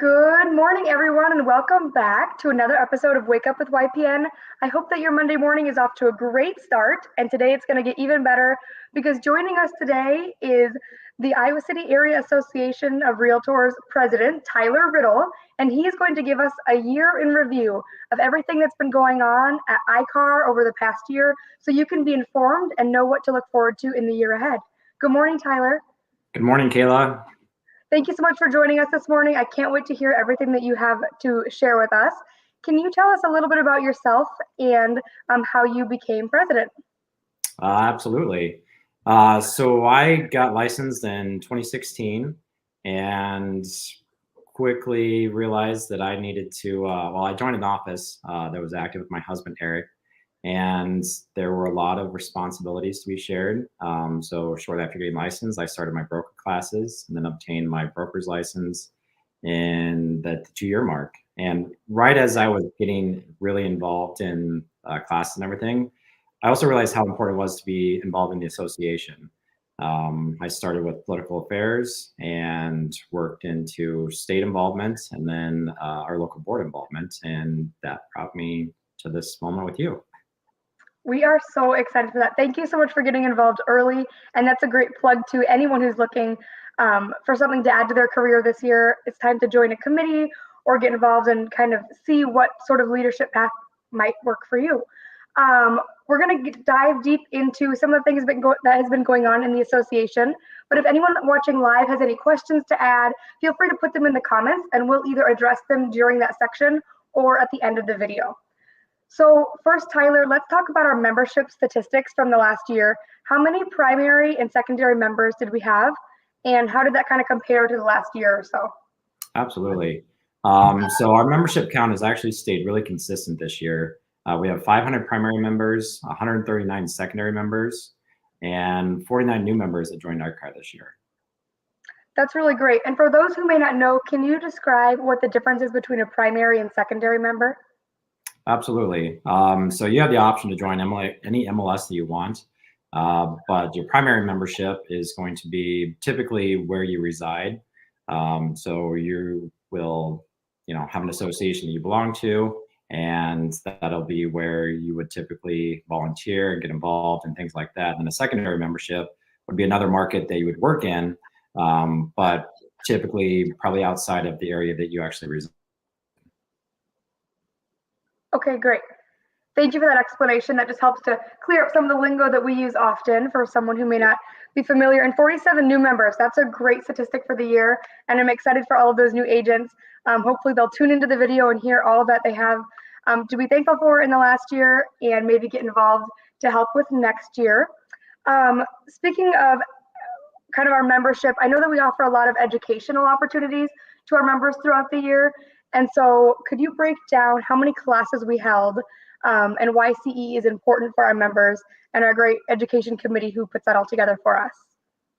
Good morning, everyone, and welcome back to another episode of Wake Up with YPN. I hope that your Monday morning is off to a great start, and today it's going to get even better because joining us today is the Iowa City Area Association of Realtors President, Tyler Riddle, and he is going to give us a year in review of everything that's been going on at ICAAR over the past year so you can be informed and know what to look forward to in the year ahead. Good morning, Tyler. Good morning, Kayla. Thank you so much for joining us this morning. I can't wait to hear everything that you have to share with us. Can you tell us a little bit about yourself and how you became president? Absolutely. So I got licensed in 2016 and quickly realized that I needed to, I joined an office that was active with my husband, Eric, and there were a lot of responsibilities to be shared. So shortly after getting licensed, I started my broker classes and then obtained my broker's license in the 2-year mark. And right as I was getting really involved in classes and everything, I also realized how important it was to be involved in the association. I started with political affairs and worked into state involvement and then our local board involvement. And that brought me to this moment with you. We are so excited for that. Thank you so much for getting involved early. And that's a great plug to anyone who's looking for something to add to their career this year. It's time to join a committee or get involved and kind of see what sort of leadership path might work for you. We're going to dive deep into some of the things that has been going on in the association. But if anyone watching live has any questions to add, feel free to put them in the comments and we'll either address them during that section or at the end of the video. So first, Tyler, let's talk about our membership statistics from the last year. How many primary and secondary members did we have? And how did that kind of compare to the last year or so? Absolutely. So our membership count has actually stayed really consistent this year. We have 500 primary members, 139 secondary members, and 49 new members that joined ICAAR this year. That's really great. And for those who may not know, can you describe what the difference is between a primary and secondary member? Absolutely. So you have the option to join any MLS that you want, but your primary membership is going to be typically where you reside. So you will, have an association that you belong to, and that'll be where you would typically volunteer and get involved and things like that. And a secondary membership would be another market that you would work in, but typically probably outside of the area that you actually reside. Okay, great. Thank you for that explanation. That just helps to clear up some of the lingo that we use often for someone who may not be familiar. And 47 new members, that's a great statistic for the year. And I'm excited for all of those new agents. Hopefully they'll tune into the video and hear all that they have to be thankful for in the last year and maybe get involved to help with next year. Speaking of kind of our membership, I know that we offer a lot of educational opportunities to our members throughout the year. And so could you break down how many classes we held and why CE is important for our members and our great education committee who puts that all together for us?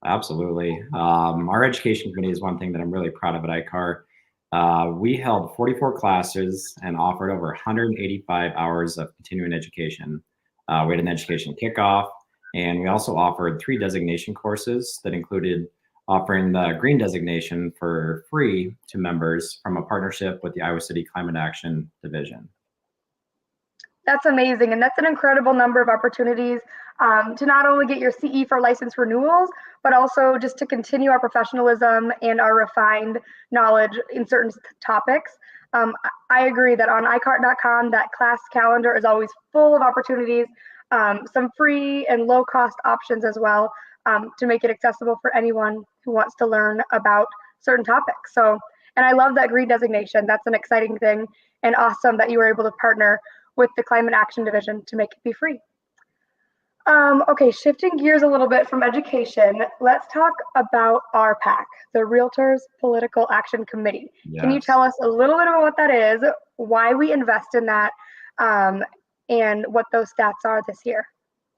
Absolutely. Our education committee is one thing that I'm really proud of at ICAAR. We held 44 classes and offered over 185 hours of continuing education. We had an education kickoff, and we also offered 3 designation courses that included offering the green designation for free to members from a partnership with the Iowa City Climate Action Division. That's amazing. And that's an incredible number of opportunities to not only get your CE for license renewals, but also just to continue our professionalism and our refined knowledge in certain topics. I agree that on iCAAR.com, that class calendar is always full of opportunities, some free and low cost options as well, to make it accessible for anyone who wants to learn about certain topics. So, and I love that green designation. That's an exciting thing and awesome that you were able to partner with the Climate Action Division to make it be free. Okay, shifting gears a little bit from education, let's talk about our PAC, the Realtors Political Action Committee. Yes. Can you tell us a little bit about what that is, why we invest in that, and what those stats are this year?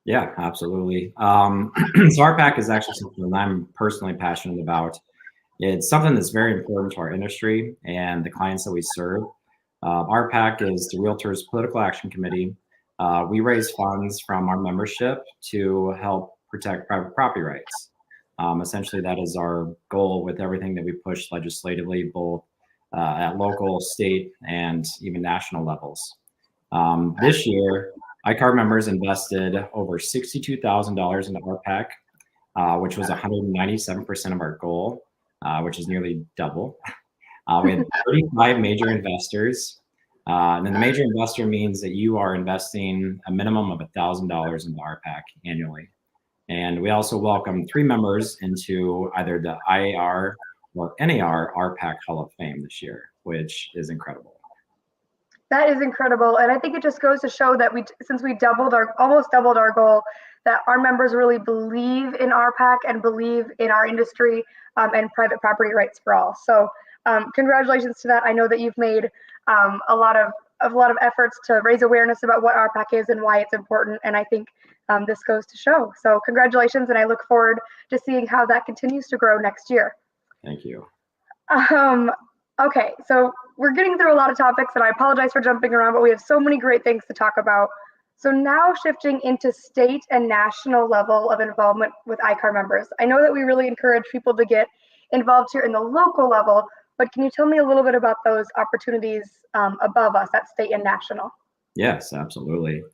Yeah, absolutely. So our PAC is actually something that I'm personally passionate about. It's something that's very important to our industry and the clients that we serve. Our PAC is the Realtors Political Action Committee. We raise funds from our membership to help protect private property rights. Essentially, that is our goal with everything that we push legislatively, both at local, state, and even national levels. This year, ICAAR members invested over $62,000 into RPAC, which was 197% of our goal, which is nearly double. We had 35 major investors. And then the major investor means that you are investing a minimum of $1,000 into RPAC annually. And we also welcome 3 members into either the ICAAR or NAR RPAC Hall of Fame this year, which is incredible. That is incredible. And I think it just goes to show that since we almost doubled our goal, that our members really believe in RPAC and believe in our industry and private property rights for all. So congratulations to that. I know that you've made a lot of efforts to raise awareness about what RPAC is and why it's important. And I think this goes to show. So congratulations. And I look forward to seeing how that continues to grow next year. Thank you. Okay, so we're getting through a lot of topics and I apologize for jumping around, but we have so many great things to talk about. So now shifting into state and national level of involvement with ICAAR members. I know that we really encourage people to get involved here in the local level, but can you tell me a little bit about those opportunities above us at state and national? Yes, absolutely.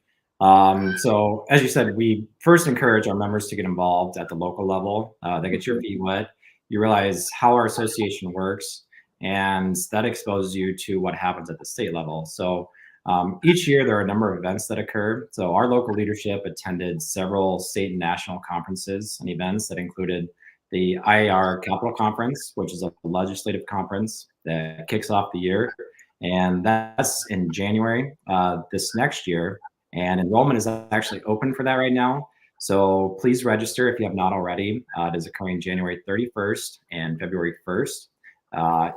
So as you said, we first encourage our members to get involved at the local level. They get your feet wet. You realize how our association works, and that exposes you to what happens at the state level. So each year there are a number of events that occur. So our local leadership attended several state and national conferences and events that included the ICAAR Capital Conference, which is a legislative conference that kicks off the year. And that's in January this next year. And enrollment is actually open for that right now. So please register if you have not already. It is occurring January 31st and February 1st.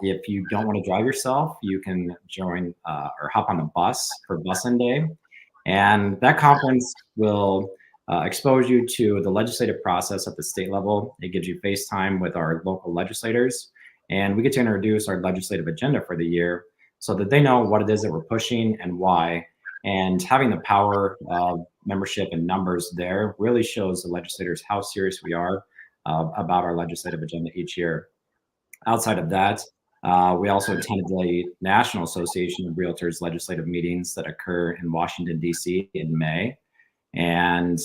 If you don't want to drive yourself, you can join or hop on the bus for Bussin' Day. And that conference will expose you to the legislative process at the state level. It gives you face time with our local legislators. And we get to introduce our legislative agenda for the year so that they know what it is that we're pushing and why. And having the power of membership and numbers there really shows the legislators how serious we are about our legislative agenda each year. Outside of that, we also attended the National Association of Realtors legislative meetings that occur in Washington, D.C. in May. And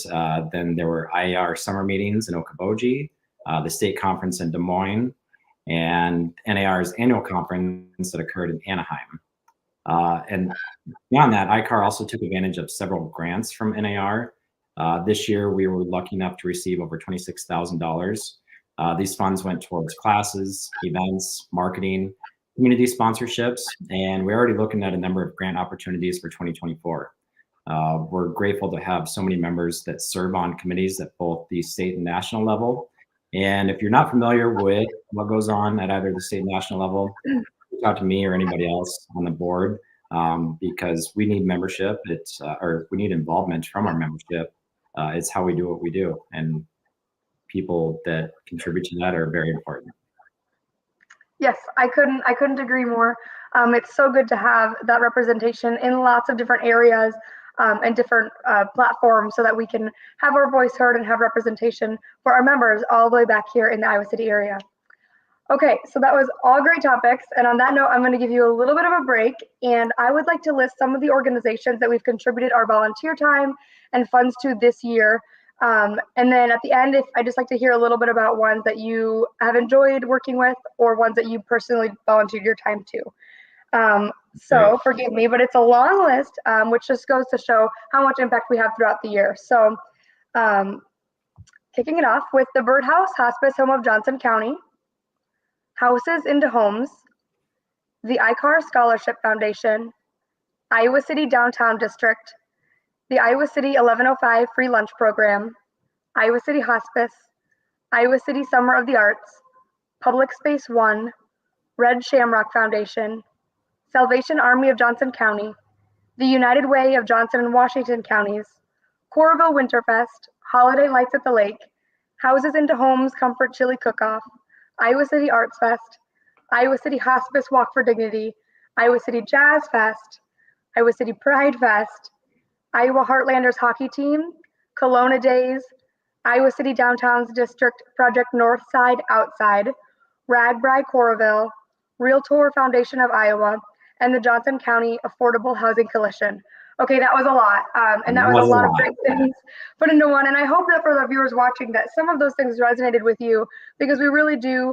then there were ICAAR summer meetings in Okoboji, the state conference in Des Moines, and NAR's annual conference that occurred in Anaheim. And beyond that, ICAAR also took advantage of several grants from NAR. This year, we were lucky enough to receive over $26,000. These funds went towards classes, events, marketing, community sponsorships, and we're already looking at a number of grant opportunities for 2024. We're grateful to have so many members that serve on committees at both the state and national level. And if you're not familiar with what goes on at either the state and national level, reach out to me or anybody else on the board because we need membership. Or we need involvement from our membership. It's how we do what we do. And people that contribute to that are very important. Yes, I couldn't agree more. It's so good to have that representation in lots of different areas and different platforms so that we can have our voice heard and have representation for our members all the way back here in the Iowa City area. Okay, so that was all great topics. And on that note, I'm going to give you a little bit of a break. And I would like to list some of the organizations that we've contributed our volunteer time and funds to this year. And then at the end, I'd just like to hear a little bit about ones that you have enjoyed working with or ones that you personally volunteered your time to. So forgive me, but it's a long list, which just goes to show how much impact we have throughout the year. So kicking it off with the Birdhouse Hospice Home of Johnson County, Houses into Homes, the ICAAR Scholarship Foundation, Iowa City Downtown District, the Iowa City 1105 Free Lunch Program, Iowa City Hospice, Iowa City Summer of the Arts, Public Space One, Red Shamrock Foundation, Salvation Army of Johnson County, the United Way of Johnson and Washington Counties, Coralville Winterfest, Holiday Lights at the Lake, Houses into Homes Comfort Chili Cook-Off, Iowa City Arts Fest, Iowa City Hospice Walk for Dignity, Iowa City Jazz Fest, Iowa City Pride Fest, Iowa Heartlanders Hockey Team, Kelowna Days, Iowa City Downtown's District Project Northside Outside, RAGBRAI Coralville, Realtor Foundation of Iowa, and the Johnson County Affordable Housing Coalition. Okay, that was a lot, and that was a lot of great things put into one. And I hope that for the viewers watching that some of those things resonated with you, because we really do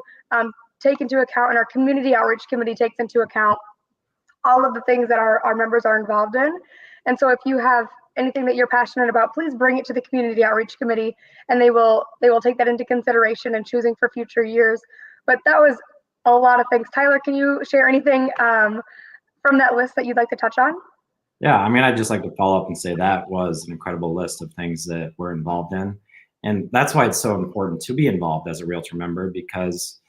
take into account, and our community outreach committee takes into account all of the things that our members are involved in. And so if you have anything that you're passionate about, please bring it to the community outreach committee, and they will take that into consideration in choosing for future years. But that was a lot of things. Tyler, can you share anything from that list that you'd like to touch on? Yeah, I mean, I'd just like to follow up and say that was an incredible list of things that we're involved in. And that's why it's so important to be involved as a Realtor member, because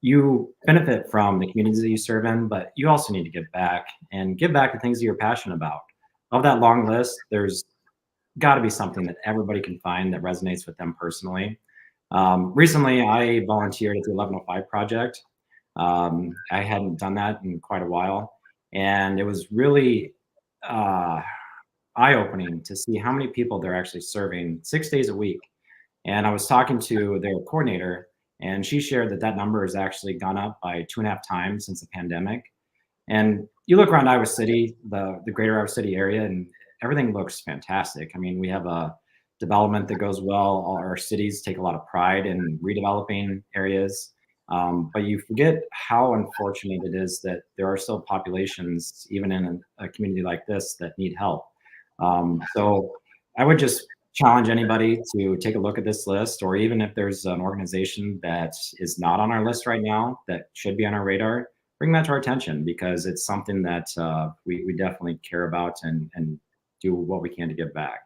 you benefit from the communities that you serve in, but you also need to give back to things that you're passionate about. Of that long list, there's got to be something that everybody can find that resonates with them personally. Recently, I volunteered at the 1105 Project. I hadn't done that in quite a while, and it was really eye-opening to see how many people they're actually serving 6 days a week. And I was talking to their coordinator, and she shared that number has actually gone up by 2.5 times since the pandemic. And you look around Iowa City, the greater Iowa City area, and everything looks fantastic. I mean, we have a development that goes well. All our cities take a lot of pride in redeveloping areas. But you forget how unfortunate it is that there are still populations, even in a community like this, that need help. So I would just challenge anybody to take a look at this list, or even if there's an organization that is not on our list right now that should be on our radar, bring that to our attention, because it's something that we definitely care about and do what we can to give back.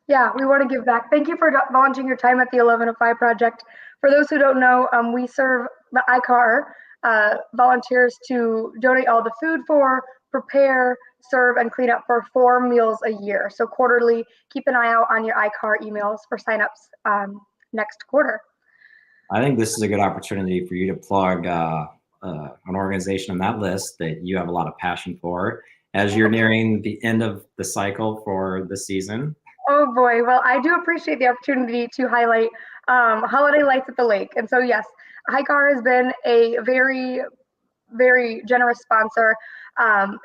Yeah, we want to give back. Thank you for volunteering your time at the 1105 Project. For those who don't know, we serve the ICAAR volunteers to donate all the food for, prepare, serve, and clean up for 4 meals a year. So quarterly, keep an eye out on your ICAAR emails for signups next quarter. I think this is a good opportunity for you to plug an organization on that list that you have a lot of passion for as you're nearing the end of the cycle for the season. Oh boy, well, I do appreciate the opportunity to highlight Holiday Lights at the Lake. And so yes, ICAAR has been a very, very generous sponsor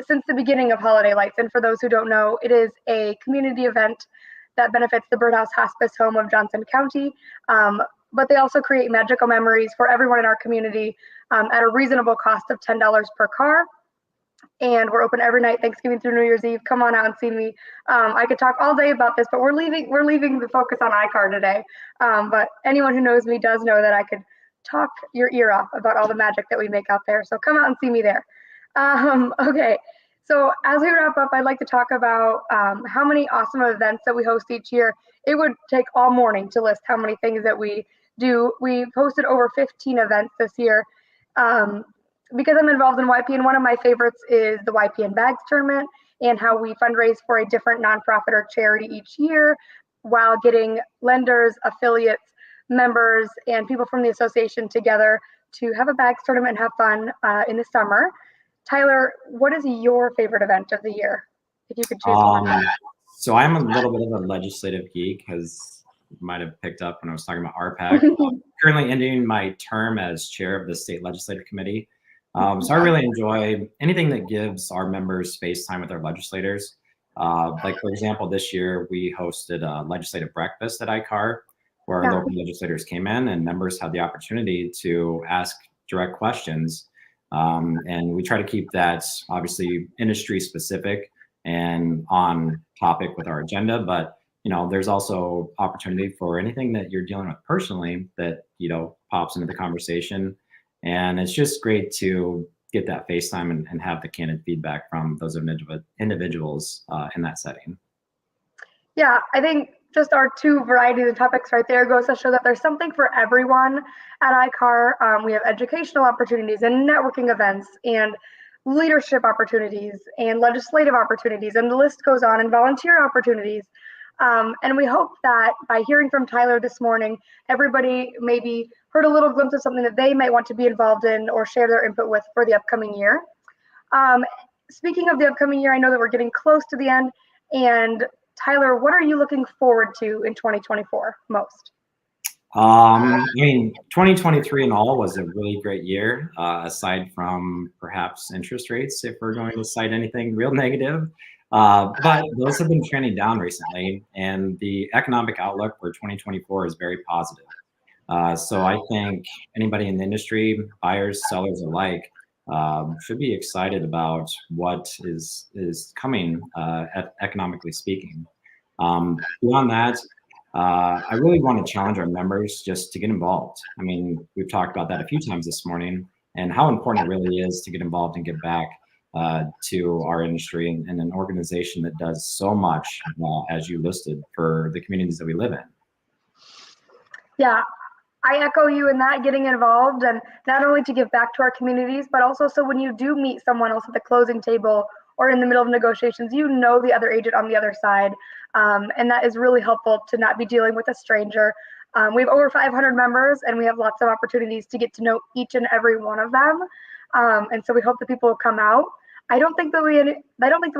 since the beginning of Holiday Lights. And for those who don't know, it is a community event that benefits the Birdhouse Hospice Home of Johnson County. But they also create magical memories for everyone in our community at a reasonable cost of $10 per car. And we're open every night, Thanksgiving through New Year's Eve. Come on out and see me. I could talk all day about this, but we're leaving the focus on ICAAR today. But anyone who knows me does know that I could talk your ear off about all the magic that we make out there. So come out and see me there. Okay, so as we wrap up, I'd like to talk about how many awesome events that we host each year. It would take all morning to list how many things that we do. We've hosted over 15 events this year. Because I'm involved in YPN, one of my favorites is the YPN Bags Tournament, and how we fundraise for a different nonprofit or charity each year while getting lenders, affiliates, members, and people from the association together to have a bags tournament and have fun in the summer. Tyler, what is your favorite event of the year, if you could choose one? So I'm a little bit of a legislative geek, as you might have picked up when I was talking about RPAC. Currently ending my term as chair of the state legislative committee. So I really enjoy anything that gives our members space time with our legislators. Like, for example, this year we hosted a legislative breakfast at ICAAR, where our local legislators came in and members had the opportunity to ask direct questions. And we try to keep that obviously industry specific and on topic with our agenda, but there's also opportunity for anything that you're dealing with personally that pops into the conversation. And it's just great to get that FaceTime and have the candid feedback from those individuals in that setting. Yeah, I think just our 2 varieties of topics right there goes to show that there's something for everyone at ICAAR. We have educational opportunities and networking events and leadership opportunities and legislative opportunities, and the list goes on, and volunteer opportunities. And we hope that by hearing from Tyler this morning, everybody maybe heard a little glimpse of something that they might want to be involved in or share their input with for the upcoming year. Speaking of the upcoming year, I know that we're getting close to the end. And Tyler, what are you looking forward to in 2024 most? I mean, 2023 in all was a really great year, aside from perhaps interest rates, if we're going to cite anything real negative. But those have been trending down recently, and the economic outlook for 2024 is very positive. So I think anybody in the industry, buyers, sellers alike, should be excited about what is coming, economically speaking. Beyond that, I really want to challenge our members just to get involved. I mean, we've talked about that a few times this morning, and how important it really is to get involved and give back to our industry and an organization that does so much, as you listed, for the communities that we live in. Yeah, I echo you in that, getting involved, and not only to give back to our communities, but also so when you do meet someone else at the closing table or in the middle of negotiations, you know the other agent on the other side. And that is really helpful to not be dealing with a stranger. We have over 500 members, and we have lots of opportunities to get to know each and every one of them. And so we hope that people will come out. I don't think that we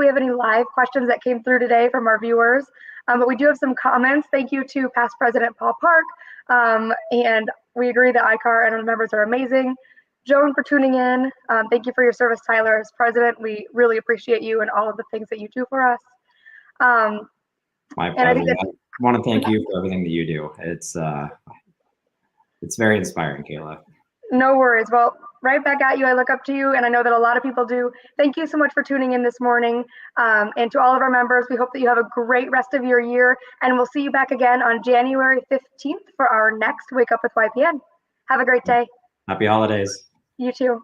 have any live questions that came through today from our viewers, but we do have some comments. Thank you to past President Paul Park. And we agree that ICAAR and our members are amazing. Joan, for tuning in. Thank you for your service, Tyler, as president. We really appreciate you and all of the things that you do for us. My pleasure. I want to thank you for everything that you do. It's very inspiring, Kayla. No worries. Well, right back at you. I look up to you, and I know that a lot of people do. Thank you so much for tuning in this morning. And to all of our members, we hope that you have a great rest of your year, and we'll see you back again on January 15th for our next Wake Up with YPN. Have a great day. Happy holidays. You too.